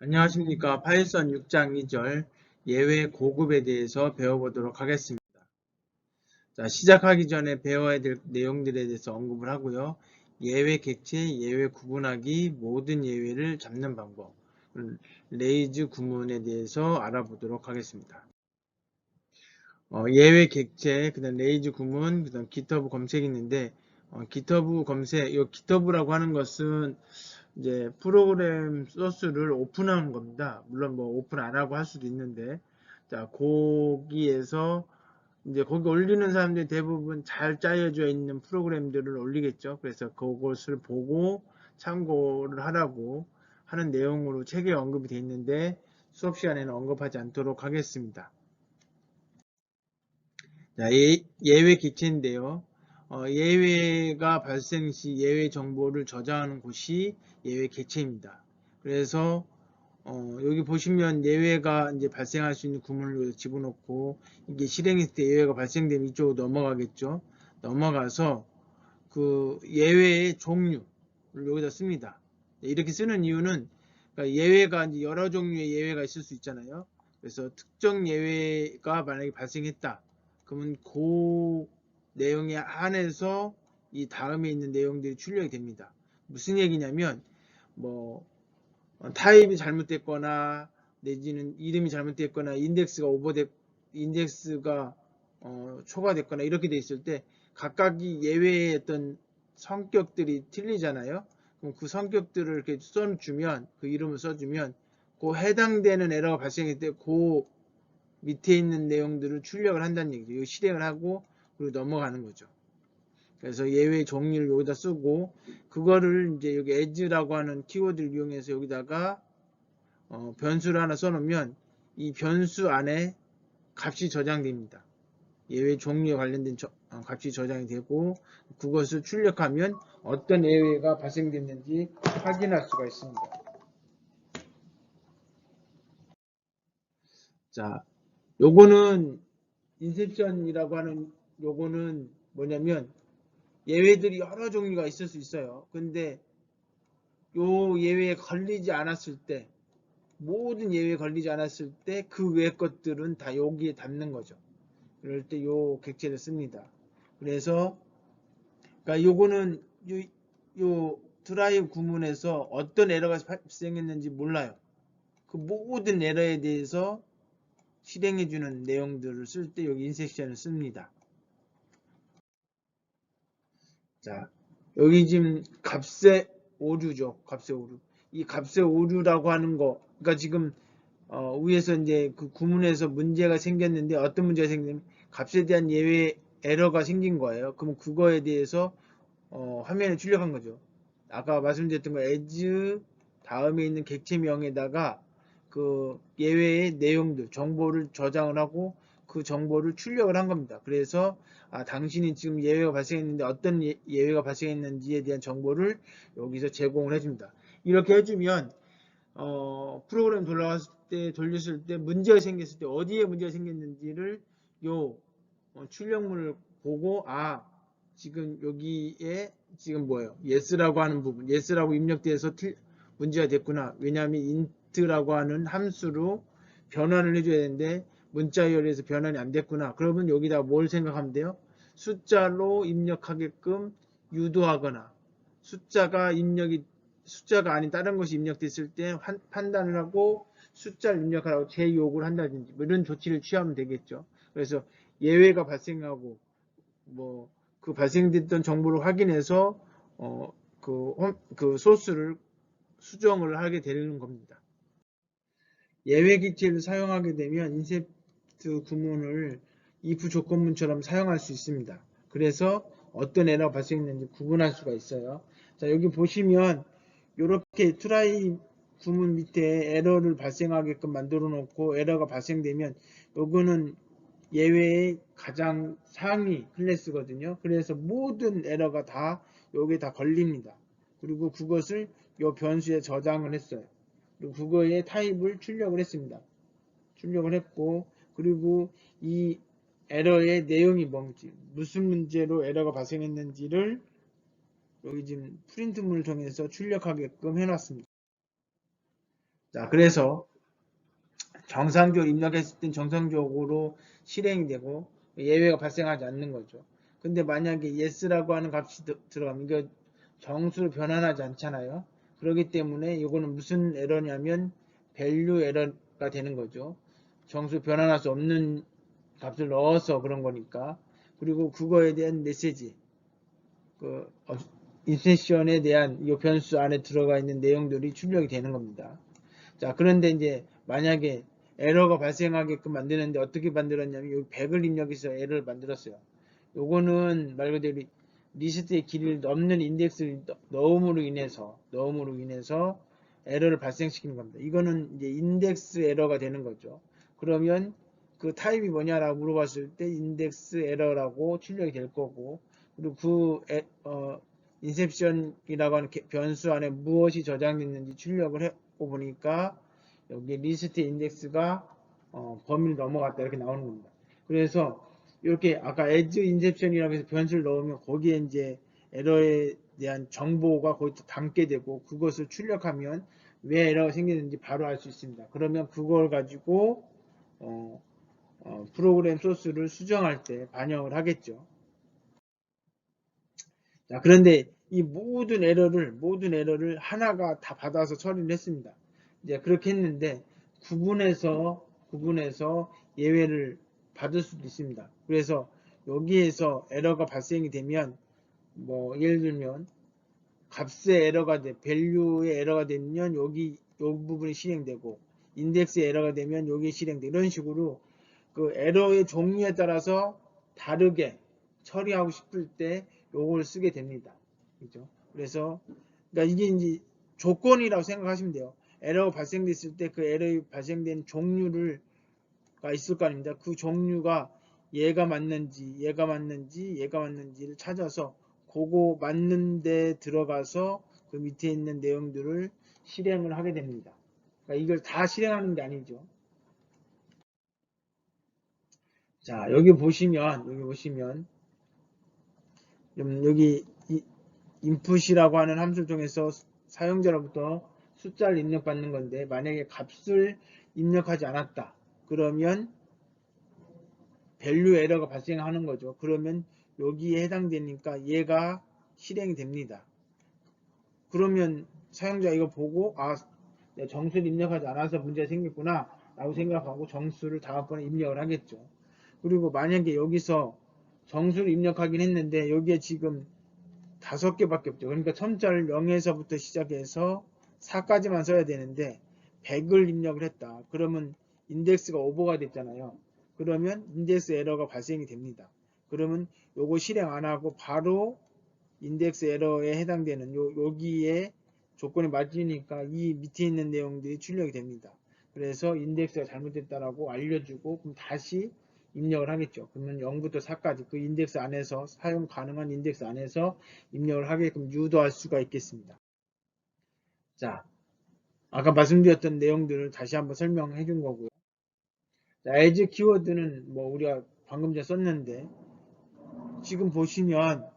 안녕하십니까. 파이썬 6장 2절 예외 고급에 대해서 배워보도록 하겠습니다. 자, 시작하기 전에 배워야 될 내용들에 대해서 언급을 하고요. 예외 객체, 예외 구분하기, 모든 예외를 잡는 방법, 레이즈 구문에 대해서 알아보도록 하겠습니다. 예외 객체, 그 다음 레이즈 구문, 그 다음 GitHub 검색이 있는데, GitHub 검색, 이 GitHub라고 하는 것은 이제 프로그램 소스를 오픈하는 겁니다. 물론 뭐 오픈 안 하고 할 수도 있는데, 자, 거기에서 이제 거기 올리는 사람들이 대부분 잘 짜여져 있는 프로그램들을 올리겠죠. 그래서 그것을 보고 참고를 하라고 하는 내용으로 책에 언급이 되어 있는데 수업 시간에는 언급하지 않도록 하겠습니다. 자, 예외 기체인데요. 예외가 발생 시 예외 정보를 저장하는 곳이 예외 객체입니다. 그래서 여기 보시면 예외가 이제 발생할 수 있는 구문을 집어넣고 이게 실행했을 때 예외가 발생되면 이쪽으로 넘어가겠죠. 넘어가서 그 예외의 종류를 여기다 씁니다. 이렇게 쓰는 이유는 그러니까 예외가 이제 여러 종류의 예외가 있을 수 있잖아요. 그래서 특정 예외가 만약에 발생했다. 그러면 그 내용에 한해서 이 다음에 있는 내용들이 출력이 됩니다. 무슨 얘기냐면 뭐 타입이 잘못됐거나 내지는 이름이 잘못됐거나 인덱스가 초과됐거나 이렇게 돼 있을 때 각각이 예외의 어떤 성격들이 틀리잖아요. 그럼 그 성격들을 이렇게 써주면 그 이름을 써주면 그 해당되는 에러가 발생할 때 그 밑에 있는 내용들을 출력을 한다는 얘기죠. 이거 실행을 하고 그리고 넘어가는 거죠. 그래서 예외 종류를 여기다 쓰고 그거를 이제 여기 as라고 하는 키워드를 이용해서 여기다가 변수를 하나 써놓으면 이 변수 안에 값이 저장됩니다. 예외 종류에 관련된 값이 저장이 되고 그것을 출력하면 어떤 예외가 발생됐는지 확인할 수가 있습니다. 자, 요거는 인셉션이라고 하는 요거는 뭐냐면 예외들이 여러 종류가 있을 수 있어요. 근데 요 예외에 걸리지 않았을 때 모든 예외에 걸리지 않았을 때 그 외의 것들은 다 여기에 담는 거죠. 그럴 때 요 객체를 씁니다. 그래서 그러니까 요거는 요 드라이브 구문에서 어떤 에러가 발생했는지 몰라요. 그 모든 에러에 대해서 실행해주는 내용들을 쓸 때 여기 인섹션을 씁니다. 자, 여기 지금 값의 오류죠. 값의 오류. 이 값의 오류라고 하는 거, 그러니까 지금 위에서 이제 그 구문에서 문제가 생겼는데 어떤 문제가 생기냐면 값에 대한 예외 에러가 생긴 거예요. 그럼 그거에 대해서 화면에 출력한 거죠. 아까 말씀드렸던 거 as 다음에 있는 객체명에다가 그 예외의 내용들 정보를 저장을 하고 그 정보를 출력을 한 겁니다. 그래서 당신이 지금 예외가 발생했는데 어떤 예외가 발생했는지에 대한 정보를 여기서 제공을 해줍니다. 이렇게 해주면 프로그램 돌렸을 때 문제가 생겼을 때 어디에 문제가 생겼는지를 요 출력물을 보고 지금 여기에 지금 뭐예요? yes라고 하는 부분, yes라고 입력돼서 문제가 됐구나. 왜냐하면 int라고 하는 함수로 변환을 해줘야 되는데 문자 열에서 변환이 안 됐구나. 그러면 여기다 뭘 생각하면 돼요? 숫자로 입력하게끔 유도하거나 숫자가 아닌 다른 것이 입력됐을 때 판단을 하고 숫자를 입력하라고 재요구를 한다든지 뭐 이런 조치를 취하면 되겠죠. 그래서 예외가 발생하고 뭐 그 발생됐던 정보를 확인해서 그 소스를 수정을 하게 되는 겁니다. 예외 기체를 사용하게 되면 인셉트 구문을 if 조건문처럼 사용할 수 있습니다. 그래서 어떤 에러가 발생했는지 구분할 수가 있어요. 자, 여기 보시면 이렇게 try 구문 밑에 에러를 발생하게끔 만들어 놓고 에러가 발생되면 요거는 예외의 가장 상위 클래스거든요. 그래서 모든 에러가 다 여기에 다 걸립니다. 그리고 그것을 이 변수에 저장을 했어요. 그리고 그거의 타입을 출력을 했습니다. 출력을 했고 그리고 이 에러의 내용이 뭔지 무슨 문제로 에러가 발생했는지를 여기 지금 프린트문을 통해서 출력하게끔 해놨습니다. 자, 그래서 정상적으로 입력했을 땐 정상적으로 실행이 되고 예외가 발생하지 않는 거죠. 근데 만약에 yes라고 하는 값이 들어가면 이거 정수로 변환하지 않잖아요. 그렇기 때문에 이거는 무슨 에러냐면 value 에러가 되는 거죠. 정수 변환할 수 없는 값을 넣어서 그런 거니까. 그리고 그거에 대한 메시지, 그 인셉션에 대한 이 변수 안에 들어가 있는 내용들이 출력이 되는 겁니다. 자, 그런데 이제 만약에 에러가 발생하게끔 만드는데 어떻게 만들었냐면 여기 100을 입력해서 에러를 만들었어요. 요거는 말 그대로 리스트의 길이를 넘는 인덱스를 넣음으로 인해서 에러를 발생시키는 겁니다. 이거는 이제 인덱스 에러가 되는 거죠. 그러면 그 타입이 뭐냐라고 물어봤을 때 인덱스 에러라고 출력이 될 거고, 그리고 그 인셉션이라고 하는 변수 안에 무엇이 저장됐는지 출력을 해보 보니까 여기 리스트 인덱스가 범위를 넘어갔다 이렇게 나오는 겁니다. 그래서 이렇게 아까 edge inception이라고 해서 변수를 넣으면 거기에 이제 에러에 대한 정보가 거기서 담게 되고 그것을 출력하면 왜 에러가 생기는지 바로 알 수 있습니다. 그러면 그걸 가지고 프로그램 소스를 수정할 때 반영을 하겠죠. 자, 그런데 이 모든 에러를 하나가 다 받아서 처리를 했습니다. 이제 그렇게 했는데 구분해서 예외를 받을 수도 있습니다. 그래서 여기에서 에러가 발생이 되면 뭐 예를 들면 값의 에러가 value의 에러가 되면 여기 요 부분이 실행되고 인덱스의 에러가 되면 여기 실행돼 이런 식으로 그 에러의 종류에 따라서 다르게 처리하고 싶을 때 요걸 쓰게 됩니다. 그죠? 그래서 그러니까 이게 이제 조건이라고 생각하시면 돼요. 에러가 발생됐을 때 그 에러가 발생된 종류가 있을 거 아닙니다. 그 종류가 얘가 맞는지를 찾아서 그거 맞는 데 들어가서 그 밑에 있는 내용들을 실행을 하게 됩니다. 그러니까 이걸 다 실행하는 게 아니죠. 자, 여기 보시면 여기 input이라고 하는 함수를 통해서 사용자로부터 숫자를 입력받는 건데 만약에 값을 입력하지 않았다. 그러면 value 에러가 발생하는 거죠. 그러면 여기에 해당되니까 얘가 실행이 됩니다. 그러면 사용자 이거 보고 정수를 입력하지 않아서 문제가 생겼구나 라고 생각하고 정수를 다음번에 입력을 하겠죠. 그리고 만약에 여기서 정수를 입력하긴 했는데 여기에 지금 5개밖에 없죠. 그러니까 첨자를 0에서부터 시작해서 4까지만 써야 되는데 100을 입력을 했다. 그러면 인덱스가 오버가 됐잖아요. 그러면 인덱스 에러가 발생이 됩니다. 그러면 요거 실행 안 하고 바로 인덱스 에러에 해당되는 여기에 조건이 맞으니까 이 밑에 있는 내용들이 출력이 됩니다. 그래서 인덱스가 잘못됐다라고 알려주고 그럼 다시 입력을 하겠죠. 그러면 0부터 4까지 그 인덱스 안에서 사용 가능한 인덱스 안에서 입력을 하게끔 유도할 수가 있겠습니다. 자, 아까 말씀드렸던 내용들을 다시 한번 설명해 준 거고요. 자, as 키워드는 뭐 우리가 방금 전에 썼는데 지금 보시면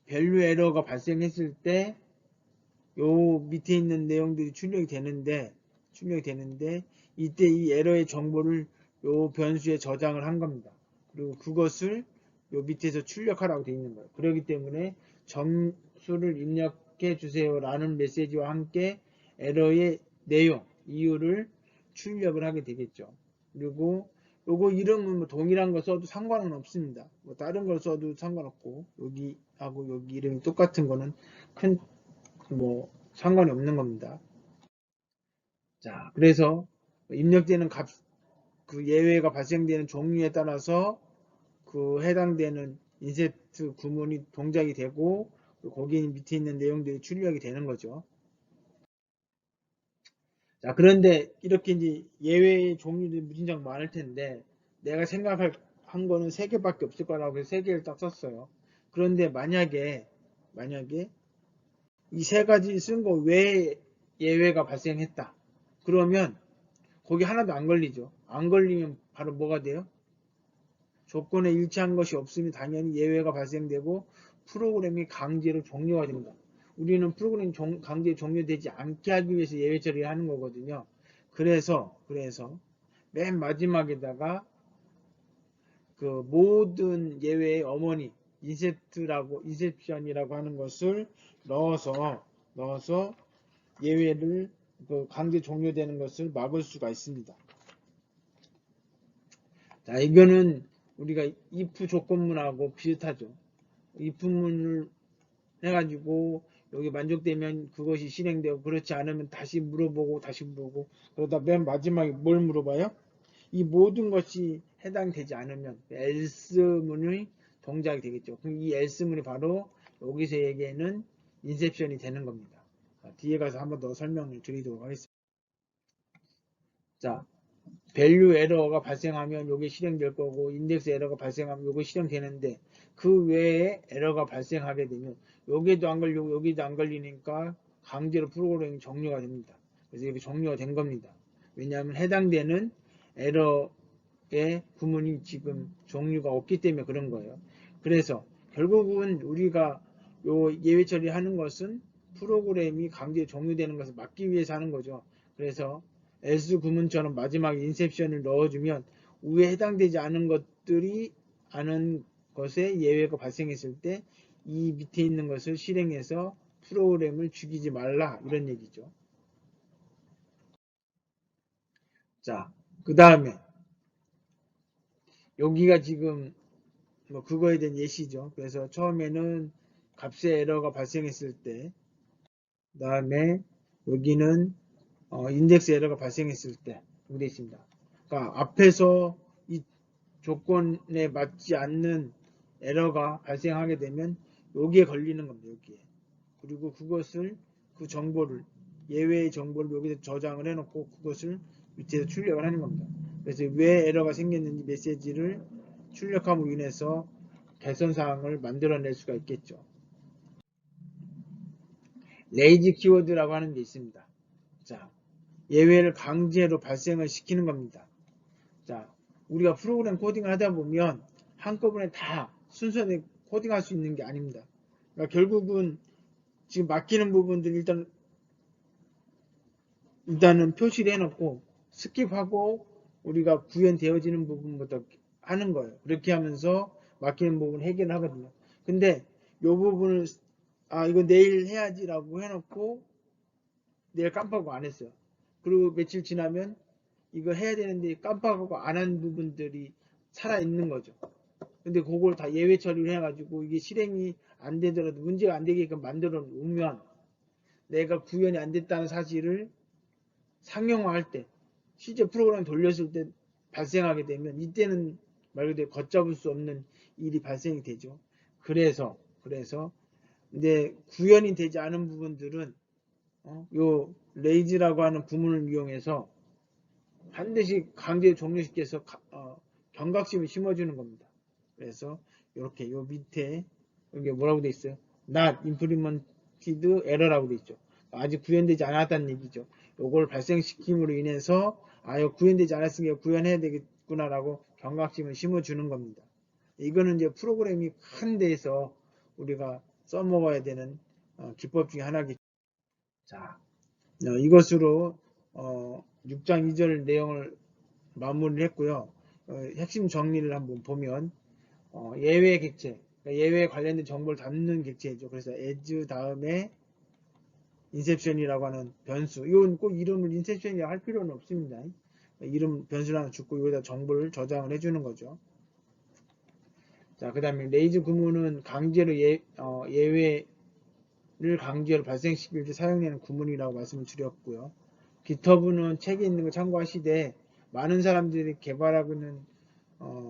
value 에러가 발생했을 때 요 밑에 있는 내용들이 출력이 되는데 이때 이 에러의 정보를 요 변수에 저장을 한 겁니다. 그리고 그것을 요 밑에서 출력하라고 되어 있는 거예요. 그렇기 때문에 점수를 입력해 주세요 라는 메시지와 함께 에러의 내용, 이유를 출력을 하게 되겠죠. 그리고 요거 이름은 뭐 동일한 거 써도 상관은 없습니다. 뭐 다른 걸 써도 상관없고 여기하고 여기 이름이 똑같은 거는 큰 뭐 상관이 없는 겁니다. 자, 그래서 입력되는 값, 그 예외가 발생되는 종류에 따라서 그 해당되는 인셉트 구문이 동작이 되고 거기 밑에 있는 내용들이 출력이 되는 거죠. 자, 그런데 이렇게 이제 예외의 종류들이 무진장 많을 텐데 내가 생각한 거는 3개밖에 없을 거라고 해서 3개를 딱 썼어요. 그런데 만약에 이 3가지 쓴 거 외에 예외가 발생했다. 그러면 거기 하나도 안 걸리죠. 안 걸리면 바로 뭐가 돼요? 조건에 일치한 것이 없으면 당연히 예외가 발생되고 프로그램이 강제로 종료가 됩니다. 우리는 프로그램 강제 종료되지 않게 하기 위해서 예외 처리를 하는 거거든요. 그래서 맨 마지막에다가 그 모든 예외의 어머니 인셉션이라고 하는 것을 넣어서 예외를 그 강제 종료되는 것을 막을 수가 있습니다. 자, 이거는 우리가 if 조건문하고 비슷하죠. if문을 해가지고 여기 만족되면 그것이 실행되고 그렇지 않으면 다시 물어보고 그러다 맨 마지막에 뭘 물어봐요? 이 모든 것이 해당되지 않으면 else문의 동작이 되겠죠. 그럼 이 else문이 바로 여기서 얘기하는 인셉션이 되는 겁니다. 자, 뒤에 가서 한번 더 설명을 드리도록 하겠습니다. 자, 밸류 에러가 발생하면 이게 실행될 거고 인덱스 에러가 발생하면 이게 실행되는데 그 외에 에러가 발생하게 되면 여기도 안 걸리고 여기도 안 걸리니까 강제로 프로그램이 종료가 됩니다. 그래서 이렇게 종료가 된 겁니다. 왜냐하면 해당되는 에러의 구문이 지금 종류가 없기 때문에 그런 거예요. 그래서 결국은 우리가 요 예외 처리하는 것은 프로그램이 강제 종료되는 것을 막기 위해서 하는 거죠. 그래서 else 구문처럼 마지막에 인셉션을 넣어주면 위에 해당되지 않은 것들이 아는 것에 예외가 발생했을 때 이 밑에 있는 것을 실행해서 프로그램을 죽이지 말라 이런 얘기죠. 자, 그 다음에 여기가 지금 뭐 그거에 대한 예시죠. 그래서 처음에는 값의 에러가 발생했을 때, 그 다음에 여기는 인덱스 에러가 발생했을 때 이렇게 되어 있습니다. 그러니까 앞에서 이 조건에 맞지 않는 에러가 발생하게 되면 여기에 걸리는 겁니다. 여기에. 그리고 그것을 그 정보를 예외의 정보를 여기서 저장을 해놓고 그것을 밑에서 출력을 하는 겁니다. 그래서 왜 에러가 생겼는지 메시지를 출력함으로 인해서 개선 사항을 만들어낼 수가 있겠죠. 레이지 키워드라고 하는 게 있습니다. 자, 예외를 강제로 발생을 시키는 겁니다. 자, 우리가 프로그램 코딩을 하다 보면 한꺼번에 다 순서대로 코딩할 수 있는 게 아닙니다. 그러니까 결국은 지금 맡기는 부분들 일단은 표시를 해놓고 스킵하고 우리가 구현되어지는 부분부터 하는 거예요. 그렇게 하면서 맡기는 부분 해결을 하거든요. 근데 이 부분을 이거 내일 해야지라고 해놓고 내일 깜빡하고 안 했어요. 그리고 며칠 지나면 이거 해야 되는데 깜빡하고 안 한 부분들이 살아있는 거죠. 근데 그걸 다 예외 처리를 해가지고 이게 실행이 안 되더라도 문제가 안 되게끔 만들어 놓으면 내가 구현이 안 됐다는 사실을 상용화할 때 실제 프로그램 돌렸을 때 발생하게 되면 이때는 말 그대로 걷잡을 수 없는 일이 발생이 되죠. 그래서 근데 구현이 되지 않은 부분들은 요 레이즈라고 하는 구문을 이용해서 반드시 강제 종료시켜서 경각심을 심어주는 겁니다. 그래서 이렇게 요 밑에 여기 뭐라고 돼 있어요? Not implemented error라고 돼 있죠. 아직 구현되지 않았다는 얘기죠. 요걸 발생시킴으로 인해서 이거 구현되지 않았으니까 구현해야 되겠구나라고 경각심을 심어주는 겁니다. 이거는 이제 프로그램이 큰 데에서 우리가 써먹어야 되는 기법 중에 하나겠죠. 자, 이것으로 6장 2절 내용을 마무리를 했고요. 핵심 정리를 한번 보면 예외 객체, 그러니까 예외에 관련된 정보를 담는 객체죠. 그래서 as 다음에 인셉션이라고 하는 변수. 이건 꼭 이름을 인셉션이라고 할 필요는 없습니다. 이름 변수를 하나 주고 여기다 정보를 저장을 해주는 거죠. 자, 그 다음에 레이즈 구문은 강제로 예외를 강제로 발생시킬 때 사용되는 구문이라고 말씀을 드렸고요. GitHub는 책에 있는 거 참고하시되 많은 사람들이 개발하고 있는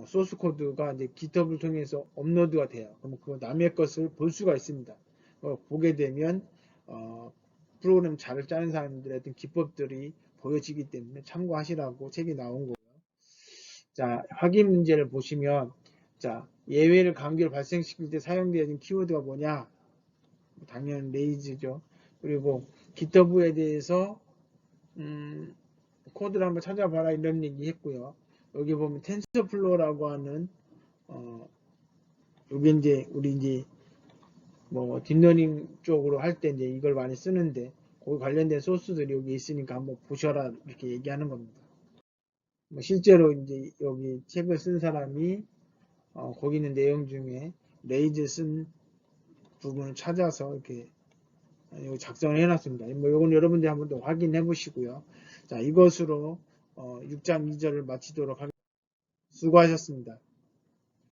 소스 코드가 이제 GitHub을 통해서 업로드가 돼요. 그럼 그 남의 것을 볼 수가 있습니다. 보게 되면 프로그램 잘 짜는 사람들의 어떤 기법들이 보여지기 때문에 참고하시라고 책이 나온 거고요. 자, 확인 문제를 보시면 자, 예외를 강제로 발생시킬 때 사용되어진 키워드가 뭐냐? 당연히 레이즈죠. 그리고 GitHub에 대해서 코드를 한번 찾아봐라 이런 얘기 했고요. 여기 보면 텐서플로우라고 하는 여기 이제 우리 이제 뭐 딥러닝 쪽으로 할 때 이제 이걸 많이 쓰는데 거기 관련된 소스들이 여기 있으니까 한번 보셔라 이렇게 얘기하는 겁니다. 뭐 실제로 이제 여기 책을 쓴 사람이 거기 있는 내용 중에 레이즈 쓴 부분을 찾아서 이렇게 작성을 해놨습니다. 뭐 이건 여러분들이 한번 더 확인해 보시고요. 자, 이것으로 6장 2절을 마치도록 하겠습니다. 수고하셨습니다.